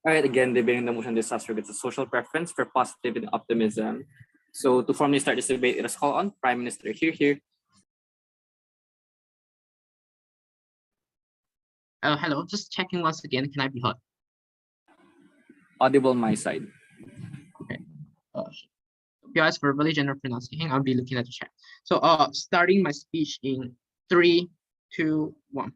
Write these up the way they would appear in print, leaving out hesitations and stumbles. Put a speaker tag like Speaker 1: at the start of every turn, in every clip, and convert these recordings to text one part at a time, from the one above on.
Speaker 1: All right, again, debating the motion this regards a social preference for positivity and optimism. So to formally start this debate, let us call on Prime Minister here.
Speaker 2: Hello, just checking once again. Can I be heard?
Speaker 1: Audible on my side.
Speaker 2: Okay. PR's verbally gender pronouncing. I'll be looking at the chat. So starting my speech in 3, 2, 1.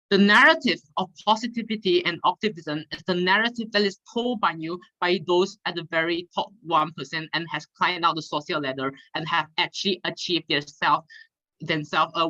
Speaker 2: The narrative of positivity and optimism is the narrative that is told by you by those at the very top 1% and has climbed out the social ladder and have actually achieved themselves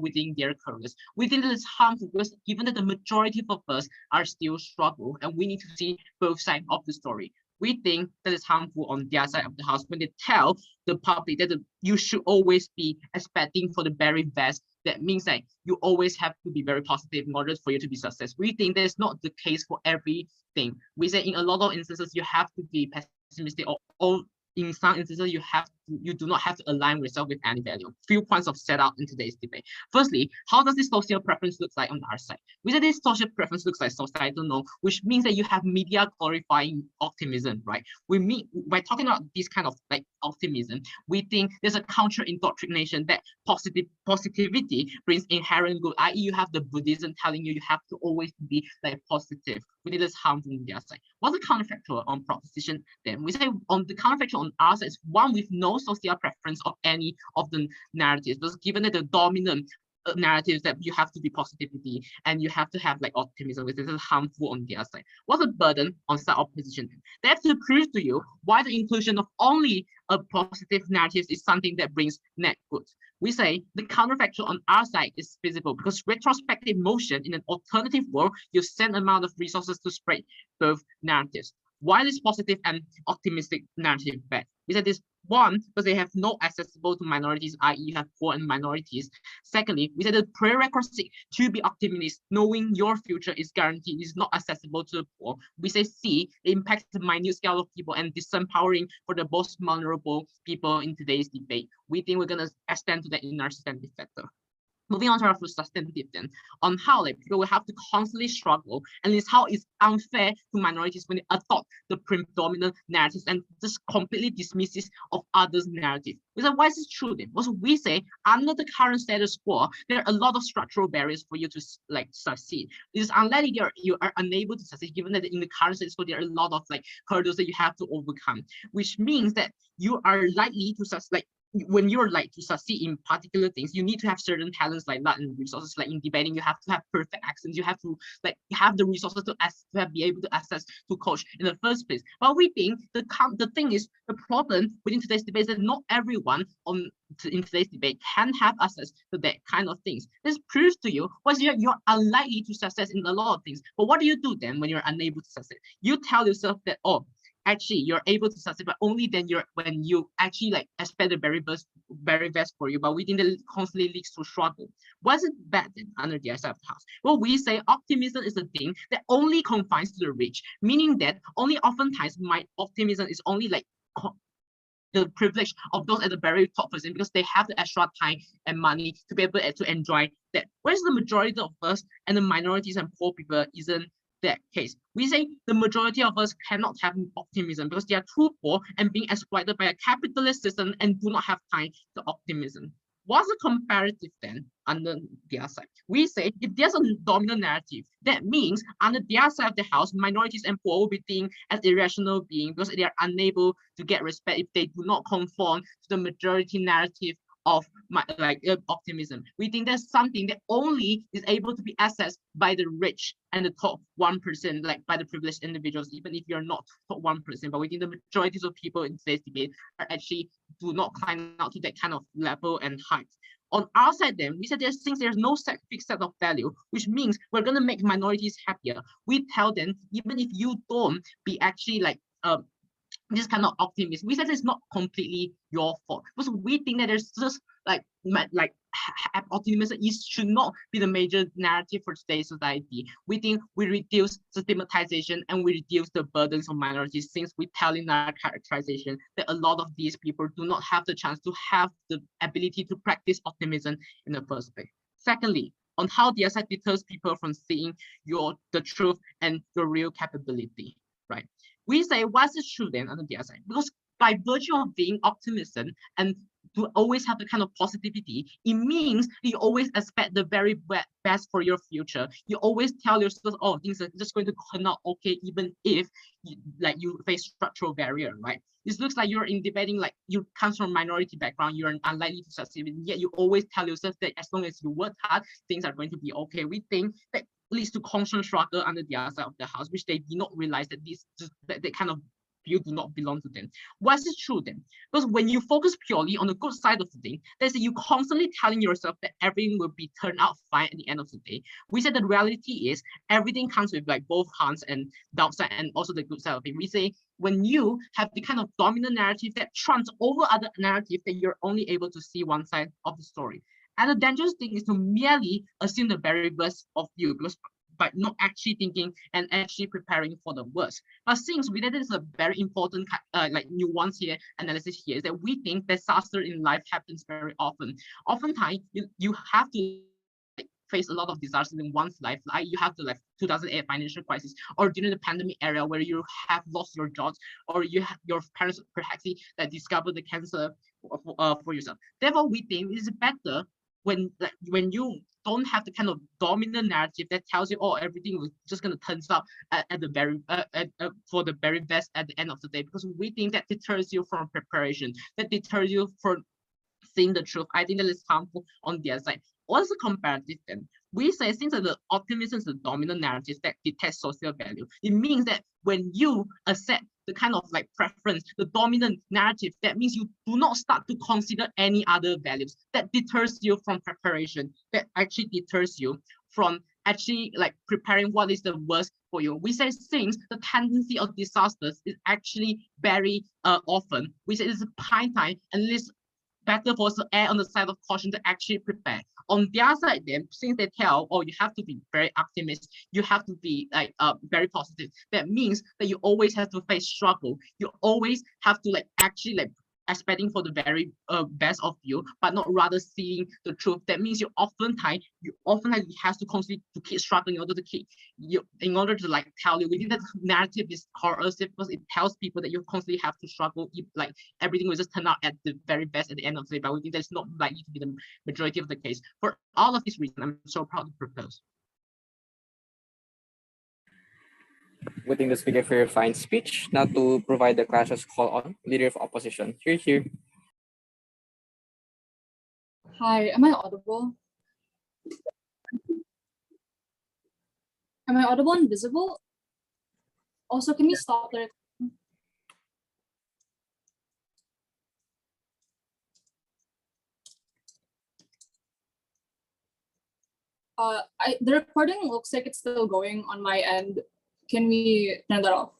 Speaker 2: within their careers. We think that it's harmful because given that the majority of us are still struggle and we need to see both sides of the story. We think that it's harmful on their side of the house when they tell the public that you should always be expecting for the very best. That means that you always have to be very positive in order for you to be successful. We think that's not the case for everything. We say in a lot of instances, you have to be pessimistic or in some instances, you do not have to align yourself with any value. Few points of set out in today's debate. Firstly, how does this social preference look like on our side? We say this social preference looks like societal norm, which means that you have media glorifying optimism, right? By talking about this kind of like optimism, we think there's a counter indoctrination that positivity brings inherent good, i.e. you have the Buddhism telling you have to always be like positive. We think that's harmful on their side. What's the counterfactual on proposition then? We say on the counterfactual on our side is one with no social preference of any of the narratives, because given that the dominant narratives that you have to be positivity and you have to have like optimism, which is harmful on the other side. What's the burden on side opposition? They have to prove to you why the inclusion of only a positive narrative is something that brings net good. We say the counterfactual on our side is feasible because retrospective motion in an alternative world, you send amount of resources to spread both narratives. Why is positive and optimistic narrative bad? We said this one, because they have no accessible to minorities, i.e. you have poor and minorities. Secondly, we said the prerequisite to be optimistic, knowing your future is guaranteed, is not accessible to the poor. We say C, it impacts the minute scale of people and disempowering for the most vulnerable people in today's debate. We think we're going to extend to that in our substantive factor. Moving on to our substantive then, on how like people will have to constantly struggle, and it's how it's unfair to minorities when they adopt the predominant narratives and just completely dismisses of others' narrative. We say, why is this true then? Because we say under the current status quo, there are a lot of structural barriers for you to like succeed. It is unlikely you are unable to succeed, given that in the current status quo there are a lot of like hurdles that you have to overcome, which means that you are likely to succeed. When you're like to succeed in particular things, you need to have certain talents like that and resources. Like in debating, you have to have perfect accents. You have to like have the resources to be able to access to coach in the first place. But we think the thing is the problem within today's debate is that not everyone in today's debate can have access to that kind of things. This proves to you was you're unlikely to success in a lot of things. But what do you do then when you're unable to succeed? You tell yourself that, oh, actually you're able to succeed, but only then when you actually like expect the very best for you, but we think that constantly leads to struggle. What's it bad then under the side of the house? Well, we say optimism is a thing that only confines to the rich, meaning that only oftentimes my optimism is only like the privilege of those at the very top percent because they have the extra time and money to be able to enjoy that. Whereas the majority of us and the minorities and poor people isn't that case. We say the majority of us cannot have optimism because they are too poor and being exploited by a capitalist system and do not have time to optimism. What's the comparative then under their side? We say if there's a dominant narrative, that means under their side of the house, minorities and poor will be seen as irrational beings because they are unable to get respect if they do not conform to the majority narrative of optimism. We think that's something that only is able to be accessed by the rich and the top 1%, like by the privileged individuals, even if you're not top 1%. But we think the majority of people in today's debate are actually do not climb out to that kind of level and height. On our side then, we said there's no fixed set of value, which means we're going to make minorities happier. We tell them, even if you don't be actually like this kind of optimism, we said it's not completely your fault because we think that there's just like optimism should not be the major narrative for today's society. We think we reduce stigmatization and we reduce the burdens of minorities since we tell in our characterization that a lot of these people do not have the chance to have the ability to practice optimism in the first place. Secondly, on how the other side deters people from seeing the truth and your real capability, right? We say, why is it true then on the other side? Because by virtue of being optimism and to always have the kind of positivity, it means you always expect the very best for your future. You always tell yourself, oh, things are just going to turn out okay, even if you face structural barrier, right? This looks like you're in debating, like you come from a minority background, you're unlikely to succeed, yet you always tell yourself that as long as you work hard, things are going to be okay. We think that leads to constant struggle under the other side of the house, which they do not realize that that kind of view do not belong to them. Why is it true then? Because when you focus purely on the good side of the thing, that's you constantly telling yourself that everything will be turned out fine at the end of the day. We said the reality is everything comes with like both harms and downside and also the good side of it. We say when you have the kind of dominant narrative that trumps over other narrative, that you're only able to see one side of the story. And the dangerous thing is to merely assume the very best of you, because by not actually thinking and actually preparing for the worst. But since we that is a very important like nuance here, analysis here, is that we think disaster in life happens very often. Oftentimes, you have to face a lot of disasters in one's life. Like you have the 2008 financial crisis, or during the pandemic era where you have lost your jobs, or you have your parents perhaps that discovered the cancer for yourself. Therefore, we think it's better when you don't have the kind of dominant narrative that tells you, oh, everything was just going to turn out at the very for the very best at the end of the day, because we think that deters you from preparation, that deters you from seeing the truth. I think that is harmful on the other side. What's the comparative then? We say since the optimism is the dominant narrative that detects social value, it means that when you accept the kind of preference, the dominant narrative, that means you do not start to consider any other values. That deters you from preparation, that actually deters you from actually preparing what is the worst for you. We say since the tendency of disasters is actually very often, we say it's a prime time and it's better for us to err on the side of caution to actually prepare. On the other side, then, since they tell, oh, you have to be very optimistic, you have to be very positive. That means that you always have to face struggle. You always have to actually expecting for the very best of you, but not rather seeing the truth. That means you oftentimes has to constantly to keep struggling in order to tell you. We think that narrative is coercive because it tells people that you constantly have to struggle. Everything will just turn out at the very best at the end of the day. But we think that's not likely to be the majority of the case. For all of these reasons, I'm so proud to propose.
Speaker 1: Waiting the speaker for your fine speech. Now to provide the class's call on Leader of Opposition. Here.
Speaker 3: Hi, am I audible? Am I audible and visible? Also, can we stop the the recording looks like it's still going on my end. Can we turn that off?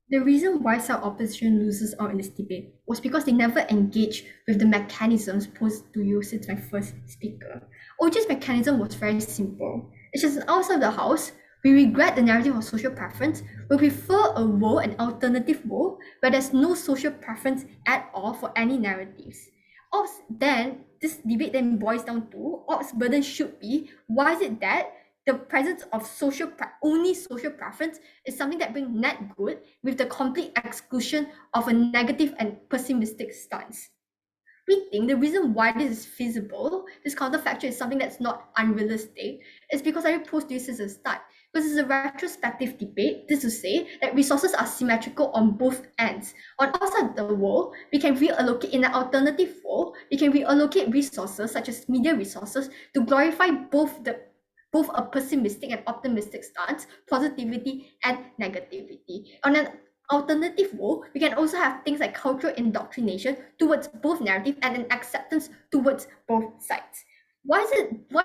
Speaker 4: The reason why some opposition loses out in this debate was because they never engaged with the mechanisms posed to you since my first speaker. OJ's mechanism was very simple. It's just outside of the house, we regret the narrative of social preference, we prefer a world, an alternative world, where there's no social preference at all for any narratives. Then, this debate then boils down to, Ops' burden should be, why is it that the presence of only social preference is something that brings net good with the complete exclusion of a negative and pessimistic stance. We think the reason why this is feasible, this counterfactual is something that's not unrealistic, is because I proposed this as a start. because it's a retrospective debate. This is to say that resources are symmetrical on both ends. On our side of the world, we can reallocate in an alternative world, we can reallocate resources such as media resources to glorify both a pessimistic and optimistic stance, positivity and negativity. On an alternative world, we can also have things like cultural indoctrination towards both narrative and an acceptance towards both sides. Why is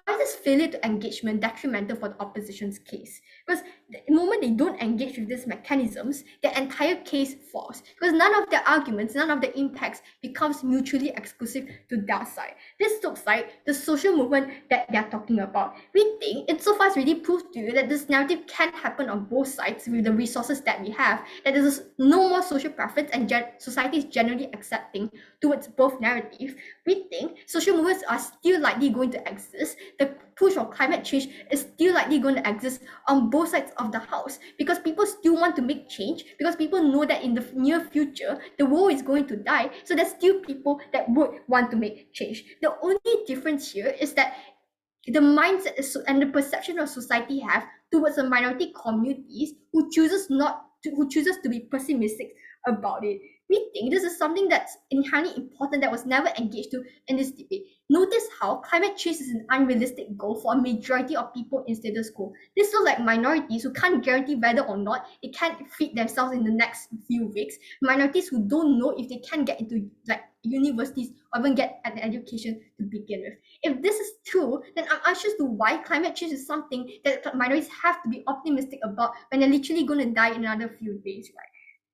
Speaker 4: this failure to engagement detrimental for the opposition's case? Because the moment they don't engage with these mechanisms, their entire case falls. Because none of their arguments, none of the impacts becomes mutually exclusive to their side. This looks like the social movement that they're talking about. We think insofar as really proved to you that this narrative can happen on both sides with the resources that we have, that there's no more social preference and society is generally accepting towards both narratives. We think social movements are still likely going to exist. The push for climate change is still likely going to exist on both sides of the house because people still want to make change, because people know that in the near future the world is going to die, so there's still people that would want to make change. The only difference here is that the mindset and the perception of society have towards the minority communities who chooses to be pessimistic about it. We think this is something that's inherently important that was never engaged to in this debate. Notice how climate change is an unrealistic goal for a majority of people in status quo. This looks like minorities who can't guarantee whether or not they can feed themselves in the next few weeks. Minorities who don't know if they can get into like universities or even get an education to begin with. If this is true, then I'm unsure as to why climate change is something that minorities have to be optimistic about when they're literally going to die in another few days, right?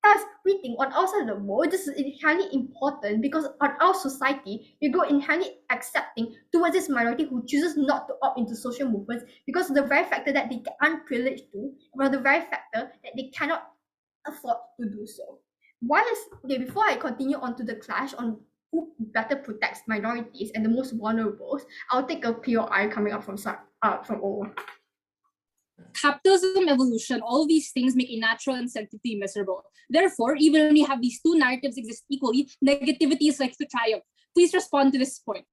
Speaker 4: Thus, we think on our side of the world, this is inherently important because on our society, we go inherently accepting towards this minority who chooses not to opt into social movements because of the very factor that they aren't privileged to, or the very factor that they cannot afford to do so. Before I continue on to the clash on who better protects minorities and the most vulnerable, I'll take a POI coming up from O.
Speaker 3: Capitalism, evolution, all these things make a natural incentive to be miserable. Therefore, even when you have these two narratives exist equally, negativity is likely to triumph. Please respond to this point.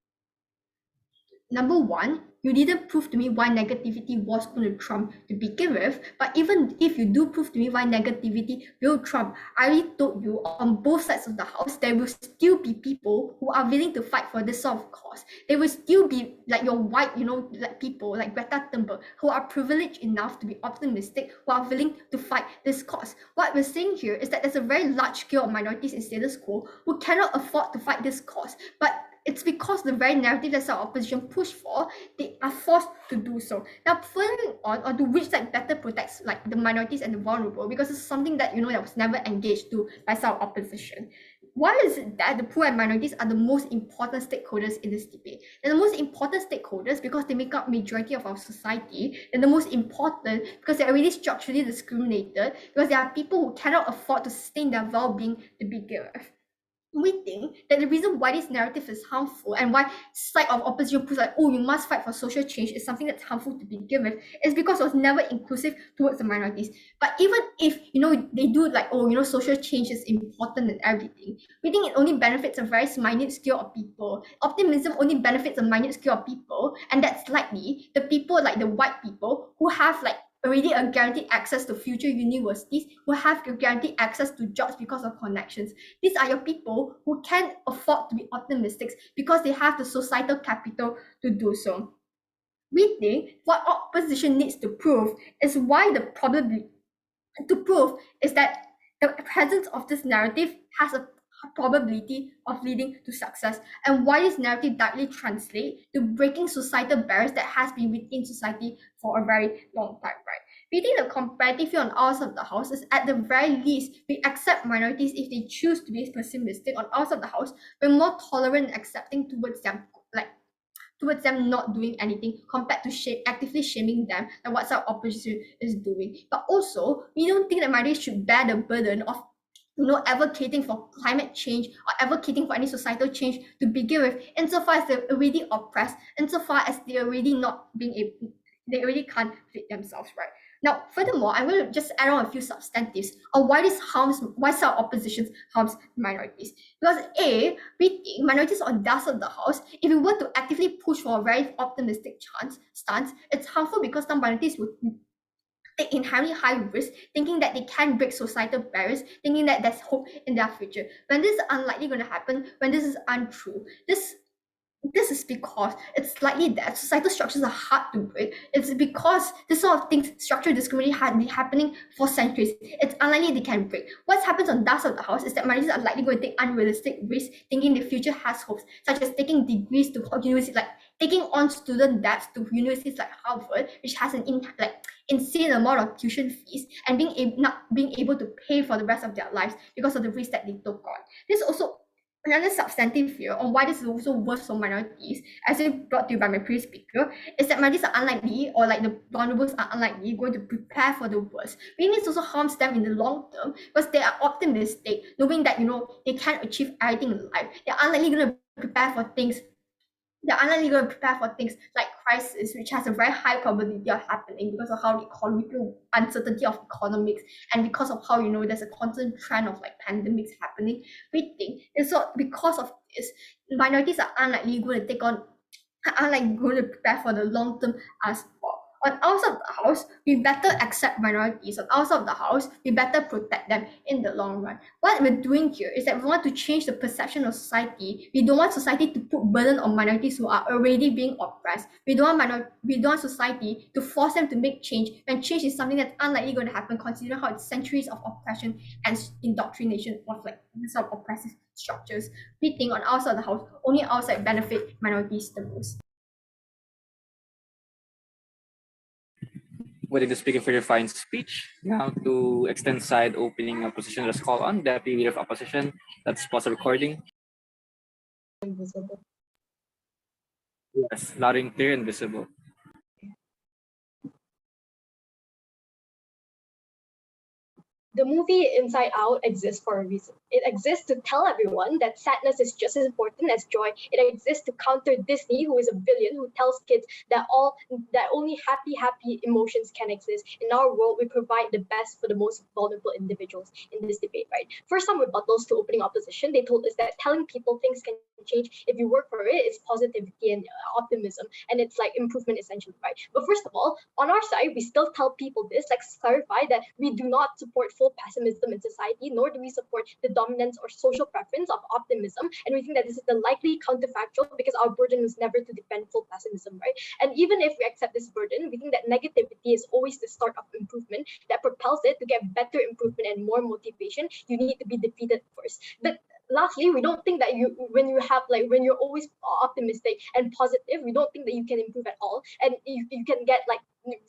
Speaker 4: Number one, you didn't prove to me why negativity was going to trump to begin with, but even if you do prove to me why negativity will trump, I already told you on both sides of the house, there will still be people who are willing to fight for this sort of cause. There will still be like your white, like people like Greta Thunberg who are privileged enough to be optimistic, who are willing to fight this cause. What we're saying here is that there's a very large scale of minorities in status quo who cannot afford to fight this cause, but it's because the very narrative that our opposition push for, they are forced to do so. Now, further on to which side better protects like the minorities and the vulnerable, because it's something that that was never engaged to by our opposition. Why is it that the poor and minorities are the most important stakeholders in this debate? They're the most important stakeholders because they make up majority of our society. They're the most important because they're already structurally discriminated, because there are people who cannot afford to sustain their well-being to begin with. We think that the reason why this narrative is harmful and why side of opposition push like, oh, you must fight for social change is something that's harmful to begin with is because it was never inclusive towards the minorities. But even if they do like, oh, social change is important and everything, we think it only benefits a very minute scale of people. Optimism only benefits a minute scale of people, and that's likely the people like the white people who have like already a guaranteed access to future universities, who have guaranteed access to jobs because of connections. These are your people who can afford to be optimistic because they have the societal capital to do so. We think what opposition needs to prove is that the presence of this narrative has a probability of leading to success, and why this narrative directly translates to breaking societal barriers that has been within society for a very long time, right? We think the comparative view on our side of the house is at the very least, we accept minorities if they choose to be pessimistic. On our side of the house, we're more tolerant and accepting towards them not doing anything compared to actively shaming them and what our opposition is doing. But also, we don't think that minorities should bear the burden of advocating for climate change or advocating for any societal change to begin with, insofar as they're already oppressed, insofar as they already already can't feed themselves, right? Now, furthermore, I'm going to just add on a few substantives on why our opposition harms minorities. Because A, we think minorities on that side of the house, if we were to actively push for a very optimistic stance, it's harmful because some minorities would take inherently high risk, thinking that they can break societal barriers, thinking that there's hope in their future. When this is unlikely going to happen, when this is untrue, this is because it's likely that societal structures are hard to break. It's because this sort of things, structural discrimination, has been happening for centuries. It's unlikely they can break. What happens on that side of the house is that minorities are likely going to take unrealistic risks, thinking the future has hopes, such as taking degrees to universities, like taking on student debts to universities like Harvard, which has an insane amount of tuition fees, and not being able to pay for the rest of their lives because of the risk that they took on. This also another substantive fear on why this is also worse for minorities, as it brought to you by my previous speaker, is that minorities are unlikely, or like the vulnerables are unlikely, going to prepare for the worst. Meaning this also harms them in the long term because they are optimistic, knowing that they can't achieve everything in life. They're unlikely going to prepare for things. They're unlikely going to prepare for things like crisis, which has a very high probability of happening because of how the economical uncertainty of economics, and because of how there's a constant trend of like pandemics happening. We think it's not because of this, minorities are unlikely going to prepare for the long term as well. On our side of the house, we better accept minorities. On our side of the house, we better protect them in the long run. What we're doing here is that we want to change the perception of society. We don't want society to put burden on minorities who are already being oppressed. We don't want society to force them to make change, when change is something that's unlikely going to happen, considering how it's centuries of oppression and indoctrination of like some oppressive structures. We think on our side of the house, only our side benefit minorities the most.
Speaker 1: Waiting to speak for your fine speech. Now to extend side opening opposition, let's call on Deputy Leader of Opposition. Let's pause the recording.
Speaker 5: Invisible.
Speaker 1: Yes, loud and clear and visible.
Speaker 5: The movie Inside Out exists for a reason. It exists to tell everyone that sadness is just as important as joy. It exists to counter Disney, who is a villain who tells kids that only happy emotions can exist. In our world, we provide the best for the most vulnerable individuals in this debate, right? First, some rebuttals to opening opposition. They told us that telling people things can change if you work for it is positivity and optimism, and it's like improvement essentially, right? But first of all, on our side, we still tell people this. Let's clarify that we do not support full pessimism in society, nor do we support the dominance or social preference of optimism. And we think that this is the likely counterfactual because our burden was never to defend full pessimism, right? And even if we accept this burden, we think that negativity is always the start of improvement that propels it. To get better improvement and more motivation, you need to be defeated first. But lastly, we don't think that when you're always optimistic and positive, we don't think that you can improve at all, and you can get like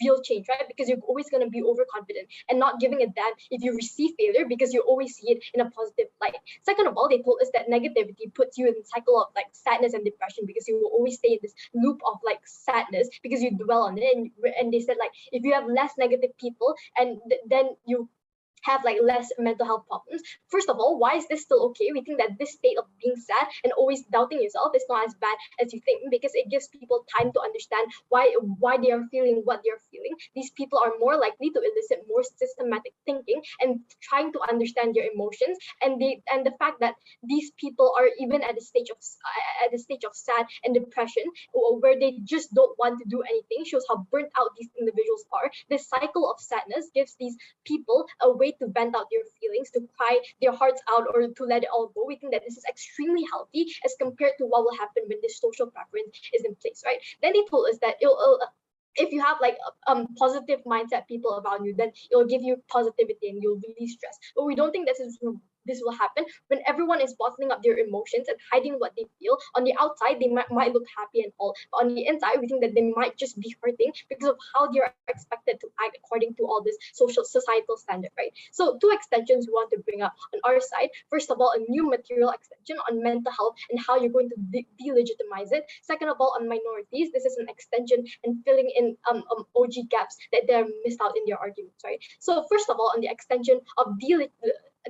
Speaker 5: real change, right? Because you're always going to be overconfident and not giving a damn if you receive failure, because you always see it in a positive light. Second of all, they told us that negativity puts you in a cycle of like sadness and depression, because you will always stay in this loop of like sadness because you dwell on it. And they said like if you have less negative people, and then you have like less mental health problems. First of all, why is this still okay? We think that this state of being sad and always doubting yourself is not as bad as you think, because it gives people time to understand why they are feeling what they're feeling. These people are more likely to elicit more systematic thinking and trying to understand your emotions. And the fact that these people are even at the stage of sad and depression, where they just don't want to do anything, shows how burnt out these individuals are. This cycle of sadness gives these people a way to vent out their feelings, to cry their hearts out, or to let it all go. We think that this is extremely healthy as compared to what will happen when this social preference is in place, right? Then they told us that if you have like positive mindset people around you, then it'll give you positivity and you'll release stress. But we don't think this will happen when everyone is bottling up their emotions and hiding what they feel. On the outside, they might look happy and all, but on the inside, we think that they might just be hurting because of how they're expected to act according to all this societal standard, right? So 2 extensions we want to bring up on our side. First of all, a new material extension on mental health and how you're going to delegitimize it. Second of all, on minorities, this is an extension and filling in OG gaps that they're missed out in their arguments, right? So first of all, on the extension of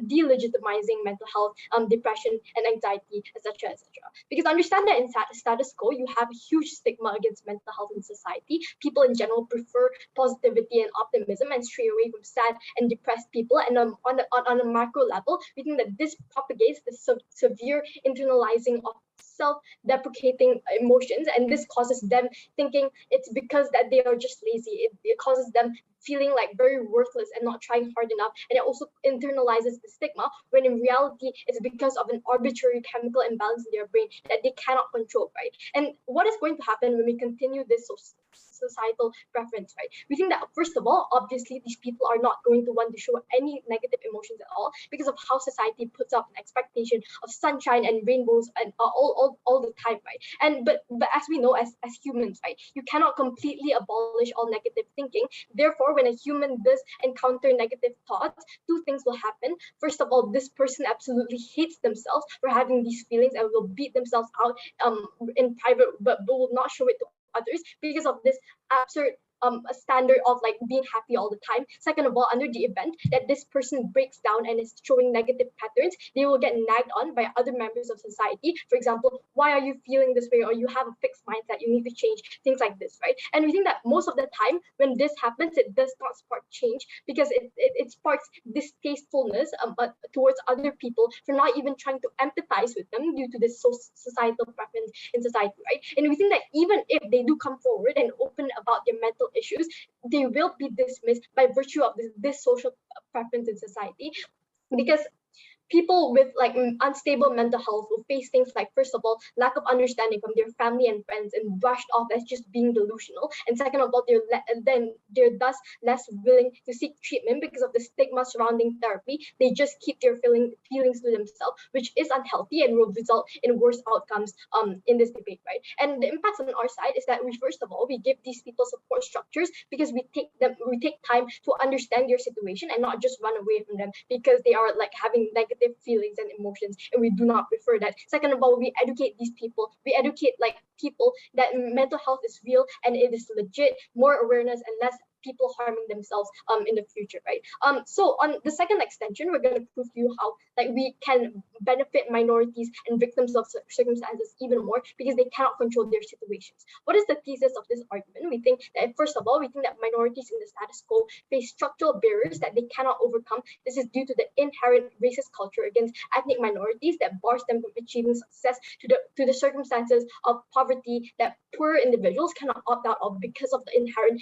Speaker 5: delegitimizing mental health, depression and anxiety, etc., etc. Because understand that in status quo, you have a huge stigma against mental health in society. People in general prefer positivity and optimism and stray away from sad and depressed people. And on a macro level, we think that this propagates the severe internalizing of self-deprecating emotions, and this causes them thinking it's because that they are just lazy. It causes them feeling like very worthless and not trying hard enough, and it also internalizes the stigma, when in reality it's because of an arbitrary chemical imbalance in their brain that they cannot control, right? And what is going to happen when we continue this societal preference, right? We think that first of all, obviously these people are not going to want to show any negative emotions at all because of how society puts up an expectation of sunshine and rainbows and all the time, right? And but as we know, as humans, right, you cannot completely abolish all negative thinking. Therefore, when a human does encounter negative thoughts, two things will happen. First of all, this person absolutely hates themselves for having these feelings and will beat themselves out in private, but will not show it to others because of this absurd a standard of like being happy all the time. Second of all, under the event that this person breaks down and is showing negative patterns, they will get nagged on by other members of society. For example, why are you feeling this way? Or you have a fixed mindset, you need to change, things like this, right? And we think that most of the time when this happens, it does not spark change because it sparks distastefulness but towards other people for not even trying to empathize with them due to this societal preference in society, right? And we think that even if they do come forward and open about their mental issues, they will be dismissed by virtue of this social preference in society, because people with like unstable mental health will face things like, first of all, lack of understanding from their family and friends and brushed off as just being delusional. And second of all, they're thus less willing to seek treatment because of the stigma surrounding therapy. They just keep their feelings to themselves, which is unhealthy and will result in worse outcomes in this debate, right? And the impacts on our side is that we, first of all, we give these people support structures because we take time to understand their situation and not just run away from them because they are like having negative feelings and emotions, and we do not prefer that. Second of all, we educate these people. We educate like people that mental health is real and it is legit, more awareness and less people harming themselves in the future, right? So on the second extension, we're going to prove to you how like we can benefit minorities and victims of circumstances even more because they cannot control their situations. What is the thesis of this argument? We think that first of all, we think that minorities in the status quo face structural barriers that they cannot overcome. This is due to the inherent racist culture against ethnic minorities that bars them from achieving success, to the circumstances of poverty that poor individuals cannot opt out of because of the inherent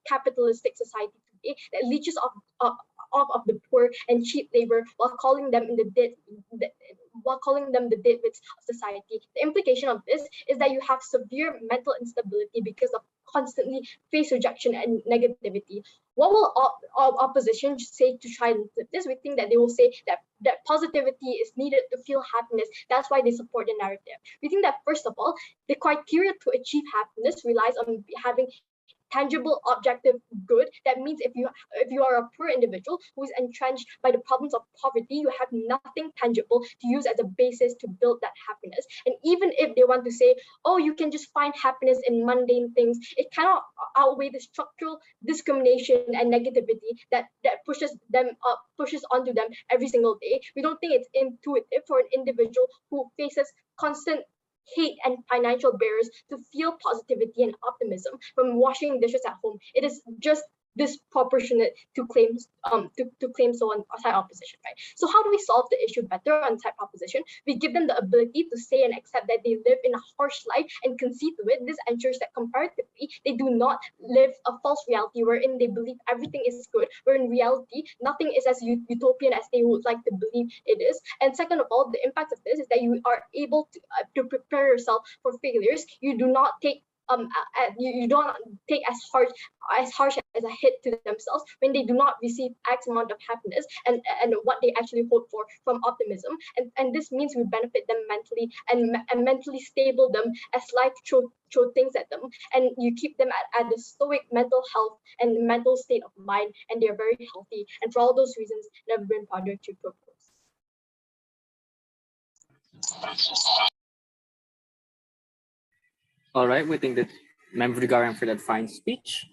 Speaker 5: capitalistic society today that leeches off of the poor and cheap labor while calling them the deadweights of society. The implication of this is that you have severe mental instability because of constantly face rejection and negativity. What will opposition say to try and flip this? We think that they will say that positivity is needed to feel happiness. That's why they support the narrative. We think that first of all, the criteria to achieve happiness relies on having tangible objective good. That means if you are a poor individual who is entrenched by the problems of poverty, you have nothing tangible to use as a basis to build that happiness. And even if they want to say, oh, you can just find happiness in mundane things, it cannot outweigh the structural discrimination and negativity that pushes onto them every single day. We don't think it's intuitive for an individual who faces constant hate and financial barriers to feel positivity and optimism from washing dishes at home. It is just disproportionate to claims to claim so on side opposition, right? So how do we solve the issue better on side opposition? We give them the ability to say and accept that they live in a harsh life and concede to it. This ensures that comparatively they do not live a false reality wherein they believe everything is good, where in reality nothing is as utopian as they would like to believe it is. And second of all, the impact of this is that you are able to prepare yourself for failures. You do not take you don't take as harsh as a hit to themselves when they do not receive X amount of happiness and what they actually hope for from optimism. And this means we benefit them mentally and mentally stable them as life throw things at them, and you keep them at the stoic mental health and mental state of mind, and they're very healthy. And for all those reasons, never been project to propose.
Speaker 1: All right, we thank the member of the government for that fine speech.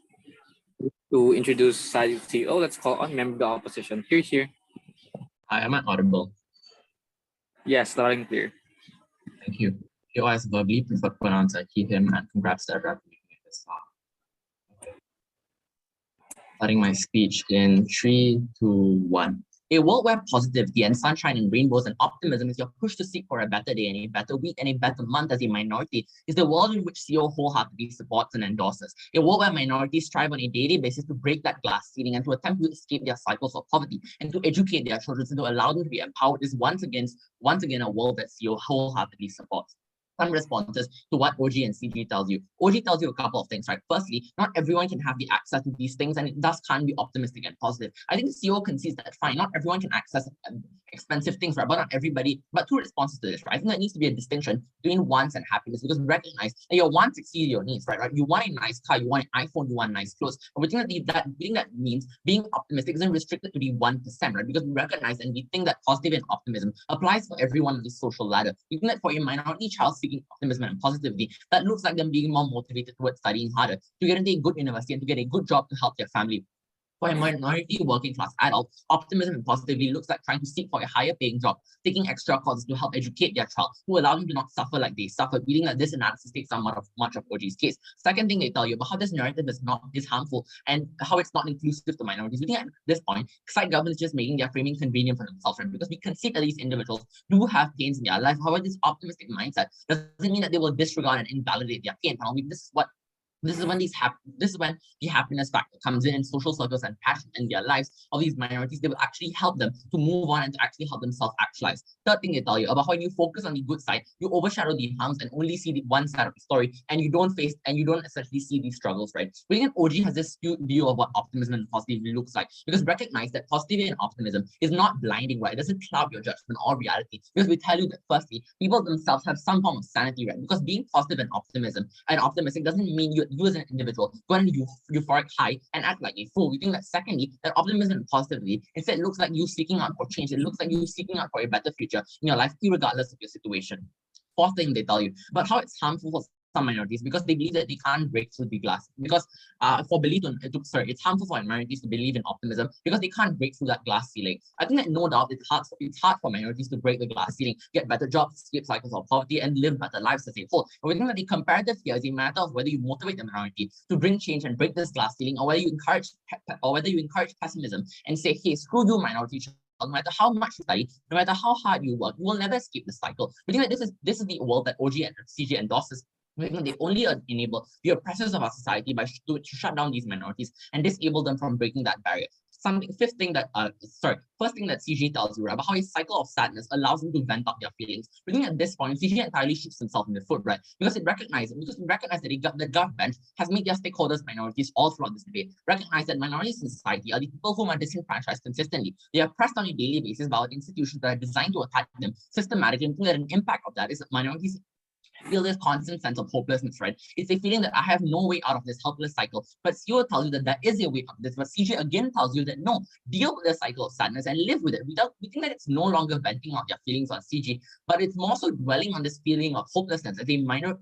Speaker 1: To introduce side CEO, let's call on member of the opposition. Here.
Speaker 6: Hi, am I audible?
Speaker 1: Yes, loud and clear.
Speaker 6: Thank you. POS verbally preferred pronouns I keep him, and congrats to everyone for making it this far. Starting my speech in 3, 2, 1. A world where positivity and sunshine and rainbows and optimism is your push to seek for a better day and a better week and a better month as a minority is the world in which CEO wholeheartedly supports and endorses. A world where minorities strive on a daily basis to break that glass ceiling and to attempt to escape their cycles of poverty and to educate their children and to allow them to be empowered is once again a world that CEO wholeheartedly supports. Some responses to what OG and CG tells you. OG tells you a couple of things, right? Firstly, not everyone can have the access to these things, and it thus can't be optimistic and positive. I think CEO concedes that fine, not everyone can access expensive things, right? But not everybody. But two responses to this, right? I think there needs to be a distinction between wants and happiness because we recognize that your wants exceed your needs, right? You want a nice car, you want an iPhone, you want nice clothes. But we think that means being optimistic isn't restricted to the 1%, right? Because we recognize and we think that positive and optimism applies for everyone on the social ladder. We think that for a minority child seeking optimism and positivity, that looks like them being more motivated towards studying harder, to get into a good university and to get a good job to help their family. For a minority working class adult, optimism and positivity looks like trying to seek for a higher paying job, taking extra courses to help educate their child, to allow them to not suffer like they suffered, reading that this analysis takes somewhat of much of OG's case. Second thing they tell you about how this narrative is harmful and how it's not inclusive to minorities. We think at this point, side government is just making their framing convenient for themselves, right? Because we concede that these individuals do have pains in their life. However, this optimistic mindset doesn't mean that they will disregard and invalidate their pain. This is when the happiness factor comes in social circles and passion in their lives of these minorities. They will actually help them to move on and to actually help themselves actualize. Third thing they tell you about how when you focus on the good side, you overshadow the harms and only see the one side of the story, and you don't essentially see these struggles, right? We think OG has this skewed view of what optimism and positivity looks like, because recognize that positivity and optimism is not blinding, right? It doesn't cloud your judgment or reality, because we tell you that firstly, people themselves have some form of sanity, right? Because being positive and optimistic doesn't mean you as an individual go on a euphoric high and act like a fool. We think that secondly, that optimism and positivity instead looks like you seeking out for change. It looks like you seeking out for a better future in your life, regardless of your situation. Fourth thing they tell you about how it's harmful for some minorities because they believe that they can't break through the glass. Because it's harmful for minorities to believe in optimism because they can't break through that glass ceiling. I think that no doubt it's hard for minorities to break the glass ceiling, get better jobs, escape cycles of poverty, and live better lives as a whole. But we think that the comparative here is a matter of whether you motivate the minority to bring change and break this glass ceiling, or whether you encourage pessimism and say, hey, screw you, minority. No matter how much you study, no matter how hard you work, you will never escape the cycle. We think that this is the world that OG and CG endorses. They only enable the oppressors of our society to shut down these minorities and disable them from breaking that barrier. First thing that CG tells you about how a cycle of sadness allows them to vent out their feelings. We think at this point, CG entirely shoots himself in the foot, right? Because we recognize that the government has made their stakeholders minorities all throughout this debate. Recognize that minorities in society are the people whom are disenfranchised consistently. They are oppressed on a daily basis by institutions that are designed to attack them systematically, and that an impact of that is that minorities feel this constant sense of hopelessness, right? It's a feeling that I have no way out of this helpless cycle. But CEO tells you that there is a way out of this. But CJ again tells you that no, deal with the cycle of sadness and live with it. We think that it's no longer venting out their feelings on CG, but it's more so dwelling on this feeling of hopelessness as a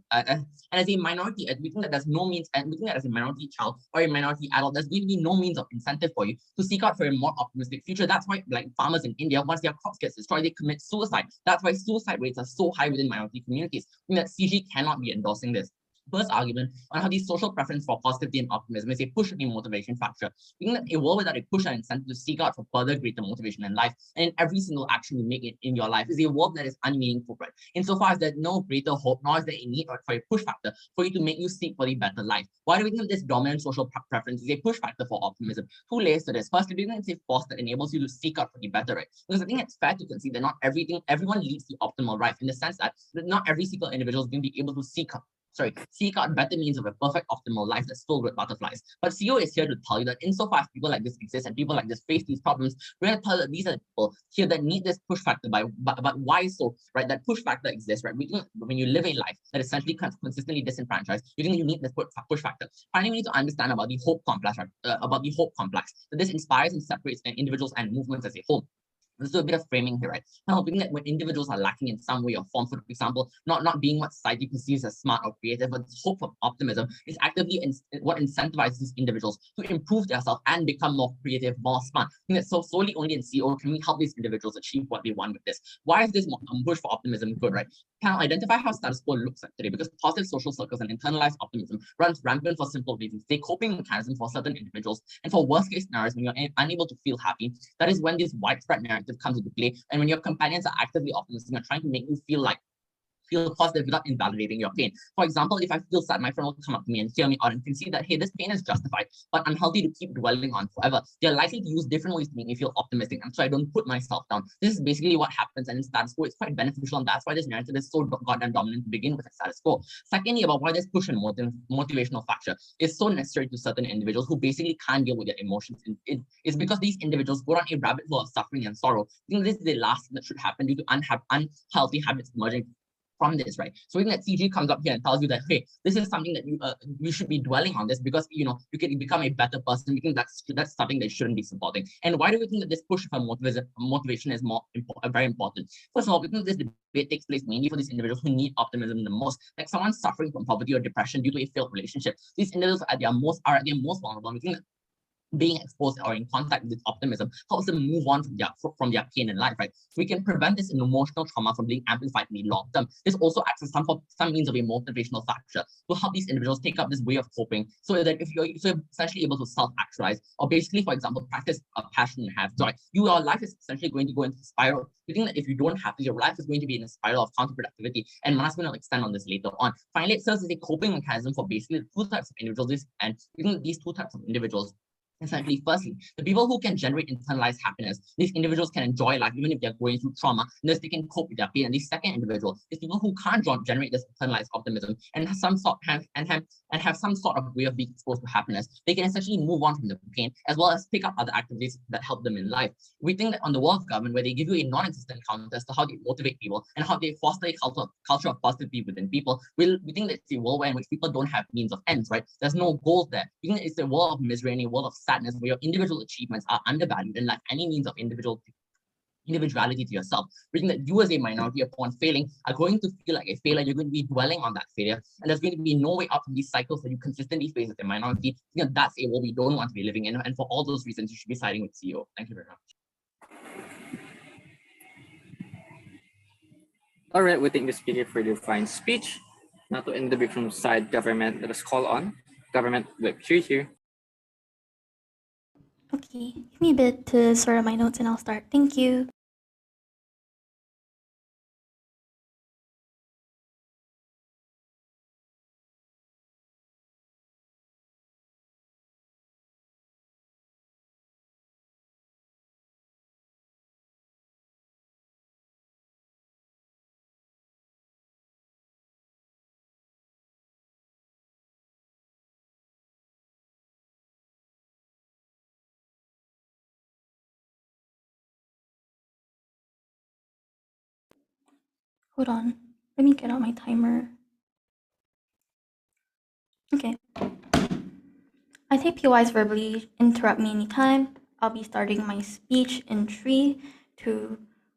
Speaker 6: as a minority. We think that there's no means, and we think that as a minority child or a minority adult, there's going to be no means of incentive for you to seek out for a more optimistic future. That's why, like farmers in India, once their crops get destroyed, they commit suicide. That's why suicide rates are so high within minority communities. CG cannot be endorsing this. First argument on how the social preference for positivity and optimism is a push and a motivation factor. We think that a world without a push and incentive to seek out for further greater motivation in life and in every single action you make in your life is a world that is unmeaningful, right? Insofar as there's no greater hope, nor is there a need for a push factor for you to make you seek for the better life. Why do we think that this dominant social preference is a push factor for optimism? Two layers to this. First, we think it's a force that enables you to seek out for the better, right? Because I think it's fair to concede that not everyone leads the optimal life, in the sense that not every single individual is going to be able to seek out better means of a perfect optimal life that's filled with butterflies. But CEO is here to tell you that insofar as people like this exist and people like this face these problems, we're going to tell you that these are the people here that need this push factor. But why so, right? That push factor exists, right? We think when you live a life that is essentially consistently disenfranchised, you think you need this push factor. Finally, we need to understand about the hope complex, right? That this inspires and separates individuals and movements as a whole. Let's do a bit of framing here, right? Now, being that when individuals are lacking in some way or form, for example, not being what society perceives as smart or creative, but hope of optimism is actively what incentivizes these individuals to improve themselves and become more creative, more smart. I think that so solely only in CO can we help these individuals achieve what they want with this. Why is this push for optimism good, right? Can identify how status quo looks like today, because positive social circles and internalized optimism runs rampant for simple reasons. They coping mechanism for certain individuals, and for worst case scenarios, when you're unable to feel happy, that is when this widespread narrative comes into play. And when your companions are actively optimistic and trying to make you feel positive without invalidating your pain. For example, if I feel sad, my friend will come up to me and hear me out and can see that, hey, this pain is justified, but unhealthy to keep dwelling on forever. They're likely to use different ways to make me feel optimistic, and so I don't put myself down. This is basically what happens, and in status quo, it's quite beneficial, and that's why this narrative is so goddamn dominant to begin with at status quo. Secondly, about why this push and motivational factor is so necessary to certain individuals who basically can't deal with their emotions. It's because these individuals go down a rabbit hole of suffering and sorrow. I think this is the last thing that should happen due to unhealthy habits emerging from this, right? So when that CG comes up here and tells you that, hey, this is something that you should be dwelling on this because you can become a better person. We think that's something that you shouldn't be supporting. And why do we think that this push for motivation is very important? First of all, because this debate takes place mainly for these individuals who need optimism the most, like someone suffering from poverty or depression due to a failed relationship. These individuals are at their most vulnerable. We think that being exposed or in contact with optimism helps them move on from their pain in life, right? So we can prevent this emotional trauma from being amplified in the long term. This also acts as some means of a motivational factor to help these individuals take up this way of coping, so that if you're essentially able to self-actualize, or basically, for example, practice a passion and have joy, your life is essentially going to go into a spiral. We think that if you don't have this, your life is going to be in a spiral of counterproductivity, and Manas will extend on this later on. Finally, it serves as a coping mechanism for basically the two types of individuals, and we think that these two types of individuals, essentially, firstly, the people who can generate internalized happiness, these individuals can enjoy life even if they're going through trauma, and thus they can cope with their pain. And the second individual is people who can't generate this internalized optimism and have some sort of way of being exposed to happiness. They can essentially move on from the pain as well as pick up other activities that help them in life. We think that on the world of government, where they give you a non-existent counter as to how they motivate people and how they foster a culture of positivity within people, we think that it's a world in which people don't have means of ends, right? There's no goals there. We think it's a world of misery and a world of sadness where your individual achievements are undervalued and lack any means of individuality to yourself. We think that you as a minority, upon failing, are going to feel like a failure. You're going to be dwelling on that failure, and there's going to be no way out from these cycles that you consistently face as a minority. That's a world we don't want to be living in, and for all those reasons, you should be siding with CEO. Thank you very much.
Speaker 1: All right, we thank the speaker for the fine speech. Now to end the debate from side government, let us call on government whip. Here.
Speaker 7: Okay, give me a bit to sort out my notes and I'll start. Thank you. Hold on, let me get out my timer. Okay. I think POIs verbally interrupt me anytime. I'll be starting my speech in 3, 2,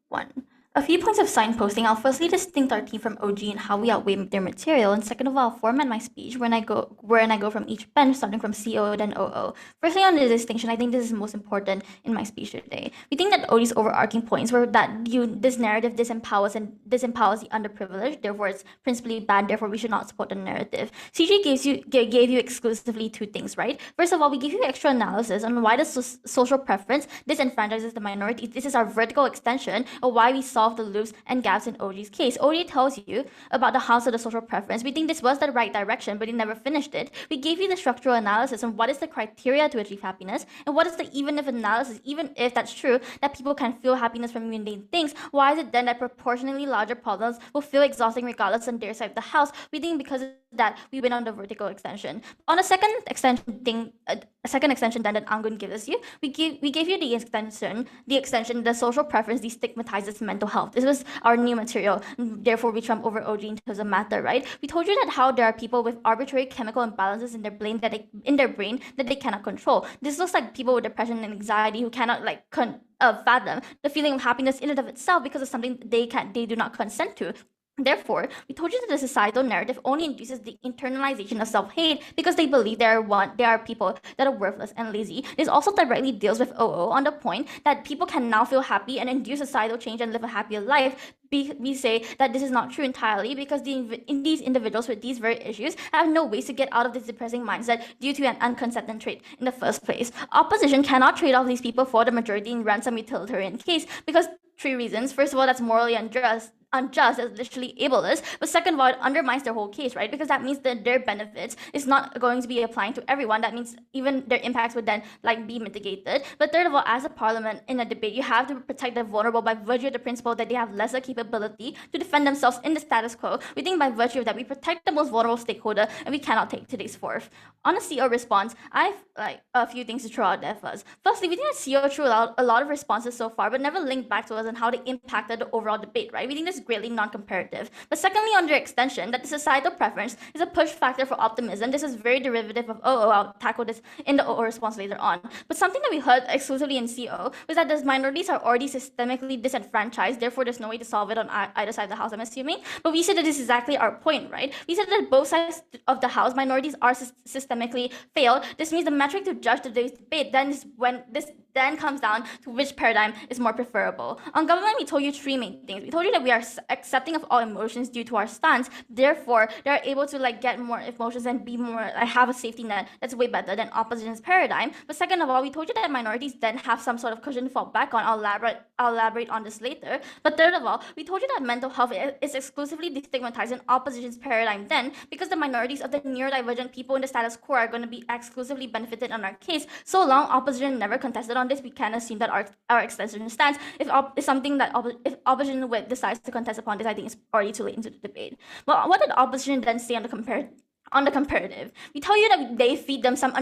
Speaker 7: 1. A few points of signposting. I'll firstly distinct our team from OG and how we outweigh their material, and second of all, I'll format my speech when I go from each bench, starting from CO then OO. Firstly, on the distinction, I think this is most important in my speech today. We think that OG's overarching points were that this narrative disempowers the underprivileged, therefore it's principally bad, therefore we should not support the narrative. CG gave you exclusively two things, right? First of all, we give you extra analysis on why the social preference disenfranchises the minorities. This is our vertical extension of why we solve the loops and gaps in OG's case. OG tells you about the house of the social preference. We think this was the right direction, but he never finished it. We gave you the structural analysis on what is the criteria to achieve happiness, and what is the even if analysis. Even if that's true, that people can feel happiness from mundane things, why is it then that proportionally larger problems will feel exhausting regardless on their side of the house? We think because that we win on the vertical extension. On a second extension then that Angun gives you, we gave you the extension, the social preference destigmatizes mental health. This was our new material, therefore we trump over OG in terms of matter, right? We told you that how there are people with arbitrary chemical imbalances in their brain that they cannot control. This looks like people with depression and anxiety who cannot fathom the feeling of happiness in and of itself because of something they do not consent to. Therefore, we told you that the societal narrative only induces the internalization of self-hate because they believe there are people that are worthless and lazy. This also directly deals with OO on the point that people can now feel happy and induce societal change and live a happier life. We say that this is not true entirely because these individuals with these very issues have no ways to get out of this depressing mindset due to an unconsented trait in the first place. Opposition cannot trade off these people for the majority in ransom utilitarian case because 3 reasons. First of all, that's morally unjust, as literally ableist, but second of all, it undermines their whole case, right? Because that means that their benefits is not going to be applying to everyone. That means even their impacts would then be mitigated. But third of all, as a parliament in a debate, you have to protect the vulnerable by virtue of the principle that they have lesser capability to defend themselves in the status quo. We think by virtue of that, we protect the most vulnerable stakeholder, and we cannot take today's fourth. On a CO response, I have a few things to throw out there first. Firstly, we think that CO threw out a lot of responses so far, but never linked back to us on how they impacted the overall debate, right? We think this is greatly non-comparative. But secondly, on their extension, that the societal preference is a push factor for optimism. This is very derivative of OO. I'll tackle this in the OO response later on. But something that we heard exclusively in CO was that the minorities are already systemically disenfranchised, therefore there's no way to solve it on either side of the house, I'm assuming. But we said that this is exactly our point, right? We said that both sides of the house, minorities are systemically failed. This means the metric to judge today's debate then is when this then comes down to which paradigm is more preferable. On government, we told you 3 main things. We told you that we are accepting of all emotions due to our stance. Therefore, they're able to get more emotions and be more have a safety net that's way better than opposition's paradigm. But second of all, we told you that minorities then have some sort of cushion to fall back on. I'll elaborate on this later. But third of all, we told you that mental health is exclusively destigmatized in opposition's paradigm then because the minorities of the neurodivergent people in the status quo are going to be exclusively benefited on our case. So long opposition never contested on this, we can assume that our extension stands. If opposition decides to contest upon this, I think it's already too late into the debate. But what did opposition then say on the comparative? We tell you that they feed them some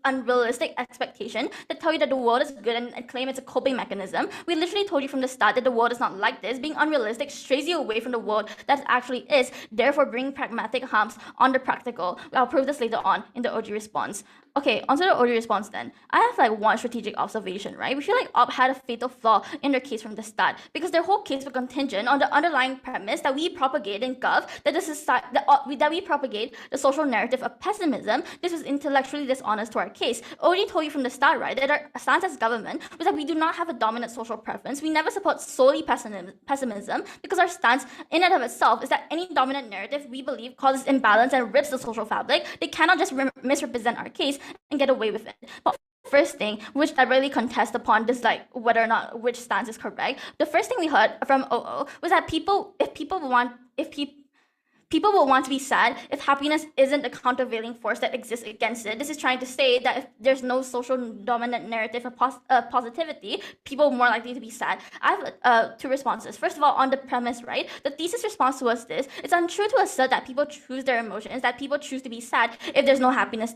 Speaker 7: unrealistic expectation that tell you that the world is good and claim it's a coping mechanism. We literally told you from the start that the world is not like this. Being unrealistic strays you away from the world that actually is, therefore bringing pragmatic harms on the practical. I'll prove this later on in the OG response. Okay, onto the OG response then. I have one strategic observation, right? We feel like OP had a fatal flaw in their case from the start because their whole case was contingent on the underlying premise that we propagate in Gov that we propagate the social narrative of pessimism. This was intellectually dishonest to our case. Already told you from the start, right, that our stance as government was that we do not have a dominant social preference. We never support solely pessimism because our stance in and of itself is that any dominant narrative we believe causes imbalance and rips the social fabric. They cannot just misrepresent our case and get away with it. But first thing, which I really contest upon this, whether or not which stance is correct. The first thing we heard from OO was that people will want to be sad if happiness isn't the countervailing force that exists against it. This is trying to say that if there's no social dominant narrative of positivity, people are more likely to be sad. I have 2 responses. First of all, on the premise, right, the thesis response to us this: it's untrue to assert that people choose their emotions, that people choose to be sad if there's no happiness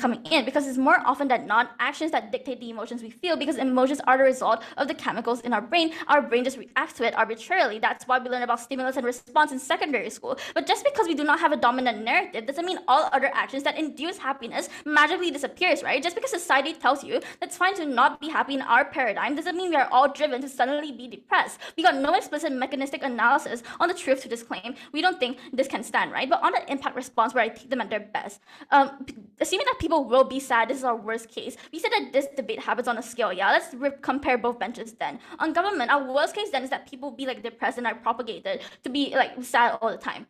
Speaker 7: coming in, because it's more often than not actions that dictate the emotions we feel, because emotions are the result of the chemicals in our brain. Our brain just reacts to it arbitrarily. That's why we learn about stimulus and response in secondary school. But just because we do not have a dominant narrative doesn't mean all other actions that induce happiness magically disappears, right? Just because society tells you that it's fine to not be happy in our paradigm doesn't mean we are all driven to suddenly be depressed. We got no explicit mechanistic analysis on the truth to this claim. We don't think this can stand, right? But on the impact response, where I take them at their best, assuming that people will be sad, this is our worst case. We said that this debate happens on a scale. Yeah, let's compare both benches then. On government, our worst case then is that people be depressed and are propagated to be sad all the time.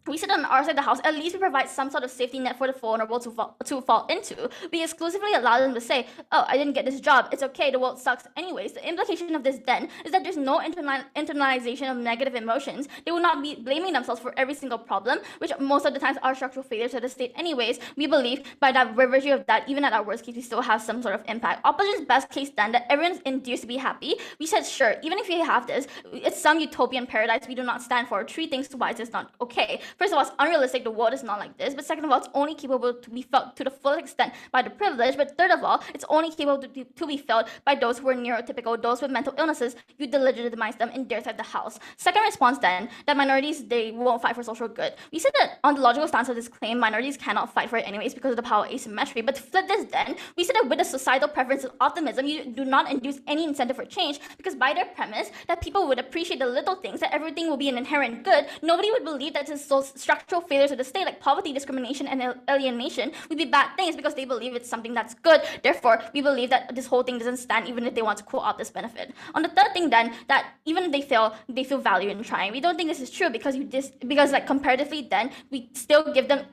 Speaker 7: We said on our side of the house, at least we provide some sort of safety net for the vulnerable to fall into. We exclusively allow them to say, oh, I didn't get this job, it's okay, the world sucks anyways. The implication of this then is that there's no internalization of negative emotions. They will not be blaming themselves for every single problem, which most of the times are structural failures of the state anyways. We believe by that virtue of that, even at our worst case, we still have some sort of impact. Opposition's best case then, that everyone's induced to be happy. We said, sure, even if we have this, it's some utopian paradise we do not stand for. 3 things why it's not okay. First of all, it's unrealistic. The world is not like this. But second of all, it's only capable to be felt to the full extent by the privileged. But third of all, it's only capable to be felt by those who are neurotypical, those with mental illnesses. You delegitimize them in their side of the house. Second response then, that minorities, they won't fight for social good. We said that on the logical stance of this claim, minorities cannot fight for it anyways because of the power asymmetry. But to flip this then, we said that with the societal preference of optimism, you do not induce any incentive for change, because by their premise that people would appreciate the little things, that everything will be an inherent good, nobody would believe that the structural failures of the state, like poverty, discrimination, and alienation, would be bad things because they believe it's something that's good. Therefore, we believe that this whole thing doesn't stand even if they want to co-opt this benefit. On the third thing then, that even if they fail, they feel value in trying. We don't think this is true because like comparatively then, we still give them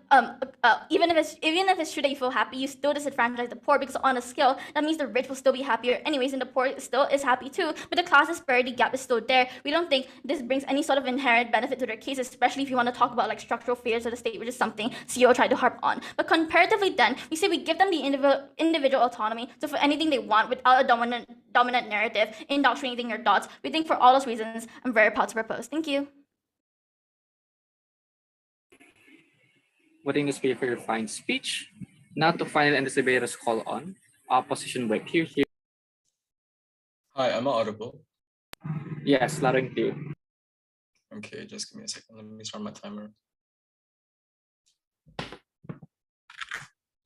Speaker 7: even if it's true that you feel happy, you still disadvantage the poor, because on a scale that means the rich will still be happier anyways, and the poor still is happy too, but the class disparity gap is still there. We don't think this brings any sort of inherent benefit to their case, especially if you want to talk about like structural failures of the state, which is something CEO tried to harp on. But comparatively then, we say we give them the individual autonomy to for anything they want without a dominant narrative indoctrinating their thoughts. We think for all those reasons, I'm very proud to propose. Thank you.
Speaker 1: Voting is paid for your fine speech. Now to final and this debater's call on opposition break. Here.
Speaker 8: Hi, am I audible?
Speaker 1: Yes, loud and clear.
Speaker 8: Okay, just give me a second. Let me start my timer.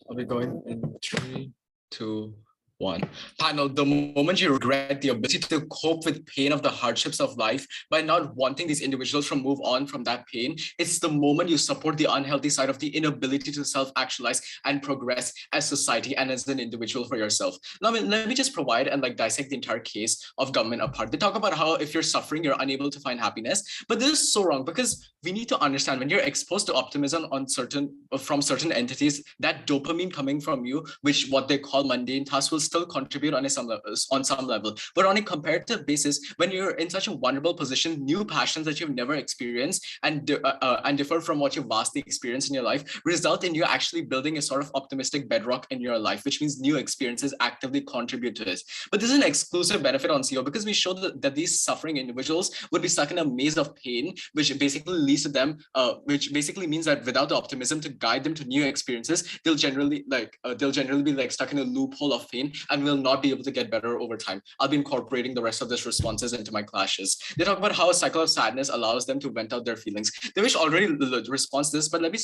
Speaker 8: I'll be going in 3, 2, 1. Panel, the moment you regret the ability to cope with pain of the hardships of life by not wanting these individuals to move on from that pain, it's the moment you support the unhealthy side of the inability to self-actualize and progress as society and as an individual for yourself. Now, let me just provide and like dissect the entire case of government apart. They talk about how if you're suffering, you're unable to find happiness, but this is so wrong, because we need to understand when you're exposed to optimism from certain entities, that dopamine coming from you, which what they call mundane tasks, will still contribute on some level. But on a comparative basis, when you're in such a vulnerable position, new passions that you've never experienced and differ from what you've vastly experienced in your life result in you actually building a sort of optimistic bedrock in your life, which means new experiences actively contribute to this. But this is an exclusive benefit on CO because we show that these suffering individuals would be stuck in a maze of pain, which basically leads to them, which basically means that without the optimism to guide them to new experiences, they'll generally be like stuck in a loophole of pain and will not be able to get better over time. I'll be incorporating the rest of these responses into my classes. They talk about how a cycle of sadness allows them to vent out their feelings. They wish already responds to this, but let me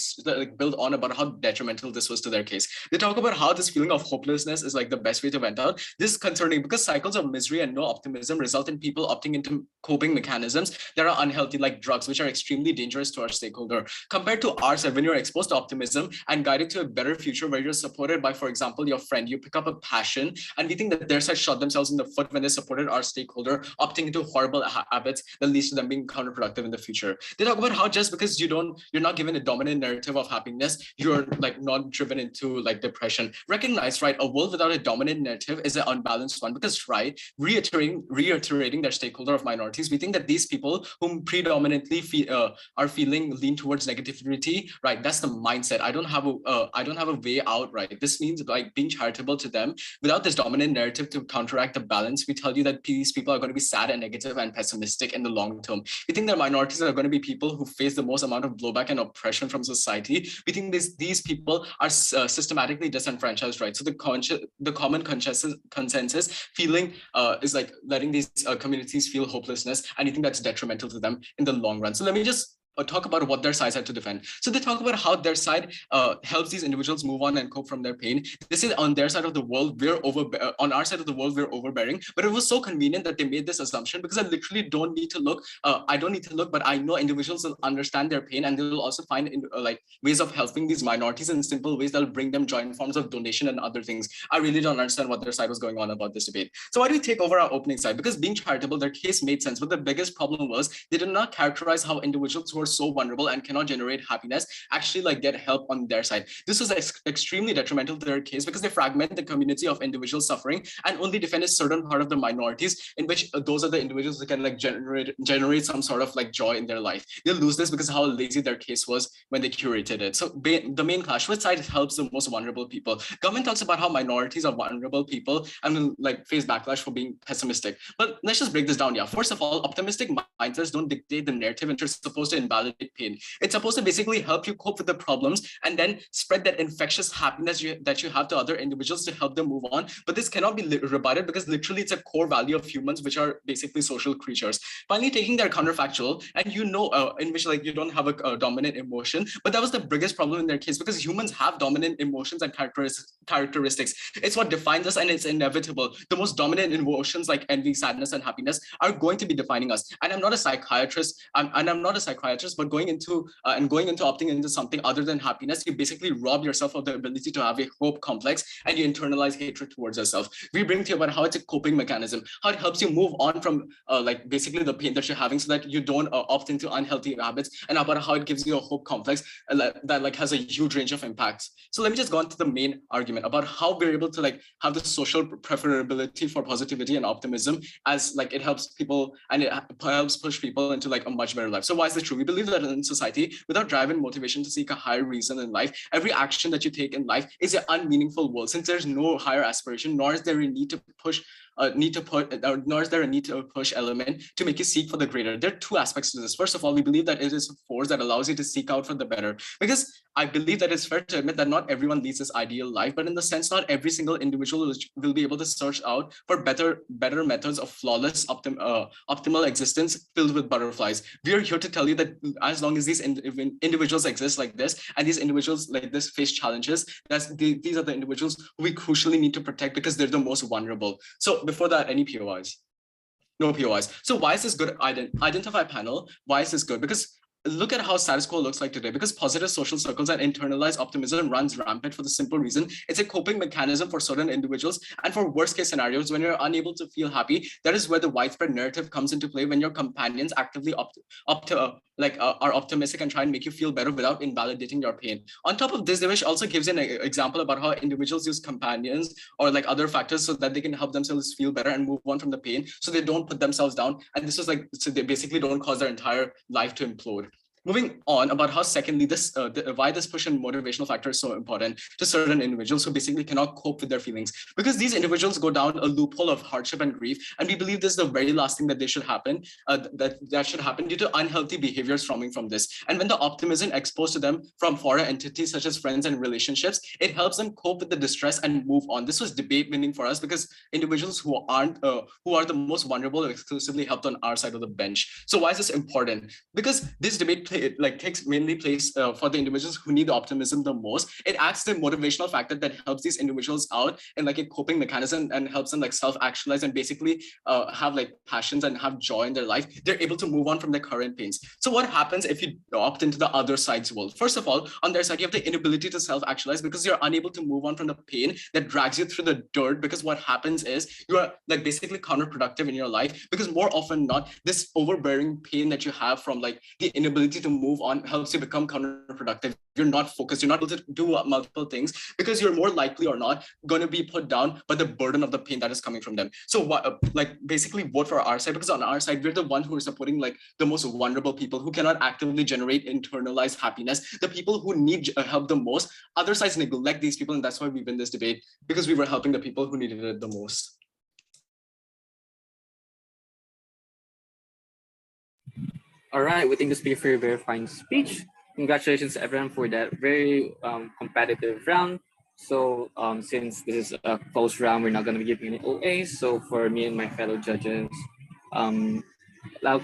Speaker 8: build on about how detrimental this was to their case. They talk about how this feeling of hopelessness is like the best way to vent out. This is concerning because cycles of misery and no optimism result in people opting into coping mechanisms that are unhealthy, like drugs, which are extremely dangerous to our stakeholder. Compared to our side, when you're exposed to optimism and guided to a better future where you're supported by, for example, your friend, you pick up a passion, and we think that their side shot themselves in the foot when they supported our stakeholder, opting into horrible habits that leads to them being counterproductive in the future. They talk about how just because you're not given a dominant narrative of happiness, you're like not driven into like depression. Recognize, right, a world without a dominant narrative is an unbalanced one, because right, reiterating their stakeholder of minorities, we think that these people whom predominantly are feeling lean towards negativity, right, that's the mindset. I don't have a way out, right? This means like being charitable to them without this dominant narrative to counteract the balance. We tell you that these people are going to be sad and negative and pessimistic in the long term. We think that minorities are going to be people who face the most amount of blowback and oppression from society. We think these people are systematically disenfranchised, right? So the common consensus feeling is like letting these communities feel hopelessness, and you think that's detrimental to them in the long run. So let me just talk about what their side had to defend. So they talk about how their side helps these individuals move on and cope from their pain. They say on their side of the world, on our side of the world, we're overbearing. But it was so convenient that they made this assumption, because I literally don't need to look. I don't need to look, but I know individuals will understand their pain, and they will also find like ways of helping these minorities in simple ways that will bring them joy in forms of donation and other things. I really don't understand what their side was going on about this debate. So why do we take over our opening side? Because being charitable, their case made sense. But the biggest problem was they did not characterize how individuals who are so vulnerable and cannot generate happiness actually like get help on their side. This was extremely detrimental to their case, because they fragment the community of individuals suffering and only defend a certain part of the minorities, in which those are the individuals that can like generate some sort of like joy in their life. They'll lose this because how lazy their case was when they curated it. So the main clash, which side helps the most vulnerable people? Government talks about how minorities are vulnerable people and will like face backlash for being pessimistic. But let's just break this down. Yeah, first of all, optimistic mindsets don't dictate the narrative, and you're supposed to invalidate pain. It's supposed to basically help you cope with the problems and then spread that infectious happiness that you have to other individuals to help them move on. But this cannot be rebutted because literally it's a core value of humans, which are basically social creatures. Finally, taking their counterfactual, and in which like you don't have a dominant emotion, but that was the biggest problem in their case because humans have dominant emotions and characteristics. It's what defines us, and it's inevitable. The most dominant emotions like envy, sadness, and happiness are going to be defining us. And I'm not a psychiatrist, but going into opting into something other than happiness, you basically rob yourself of the ability to have a hope complex, and you internalize hatred towards yourself. We bring to you about how it's a coping mechanism, how it helps you move on from like basically the pain that you're having, so that you don't opt into unhealthy habits, and about how it gives you a hope complex that like has a huge range of impacts. So let me just go on to the main argument about how we're able to like have the social preferability for positivity and optimism, as like it helps people and it helps push people into like a much better life. So why is this true? We believe that in society, without drive and motivation to seek a higher reason in life, every action that you take in life is an unmeaningful world, since there's no higher aspiration, nor is there a need to push nor is there a need to push element to make you seek for the greater. There are two aspects to this. First of all, we believe that it is a force that allows you to seek out for the better, because I believe that it's fair to admit that not everyone leads this ideal life, but in the sense, not every single individual will be able to search out for better methods of flawless optimal existence filled with butterflies. We are here to tell you that as long as these individuals exist like this, and these individuals like this face challenges, these are the individuals who we crucially need to protect, because they're the most vulnerable. So before that, any POIs? No POIs. So why is this good? Identify panel. Why is this good? Because look at how status quo looks like today, because positive social circles and internalized optimism runs rampant for the simple reason it's a coping mechanism for certain individuals. And for worst case scenarios, when you're unable to feel happy, that is where the widespread narrative comes into play, when your companions actively are optimistic and try and make you feel better without invalidating your pain. On top of this, Devesh also gives an example about how individuals use companions or like other factors so that they can help themselves feel better and move on from the pain, so they don't put themselves down. And this is like, so they basically don't cause their entire life to implode. Moving on about how, secondly, why this push and motivational factor is so important to certain individuals who basically cannot cope with their feelings, because these individuals go down a loophole of hardship and grief, and we believe this is the very last thing that they should happen, that should happen due to unhealthy behaviors from this. And when the optimism exposed to them from foreign entities such as friends and relationships, it helps them cope with the distress and move on. This was debate winning for us, because individuals who are the most vulnerable are exclusively helped on our side of the bench. So why is this important? Because this debate takes mainly place for the individuals who need the optimism the most. It acts the motivational factor that helps these individuals out in like a coping mechanism and helps them like self-actualize and basically have like passions and have joy in their life. They're able to move on from their current pains. So what happens if you opt into the other side's world? First of all, on their side, you have the inability to self-actualize, because you're unable to move on from the pain that drags you through the dirt. Because what happens is you are like basically counterproductive in your life, because more often than not, this overbearing pain that you have from like the inability to move on helps you become counterproductive. You're not focused, you're not able to do multiple things, because you're more likely or not going to be put down by the burden of the pain that is coming from them. So what, basically vote for our side, because on our side, we're the one who are supporting like the most vulnerable people who cannot actively generate internalized happiness, the people who need help the most. Other sides neglect these people, and that's why we win this debate, because we were helping the people who needed it the most.
Speaker 1: All right, we think this be a very, very fine speech. Congratulations to everyone for that very competitive round. So since this is a close round, we're not going to be giving any OAs. So for me and my fellow judges,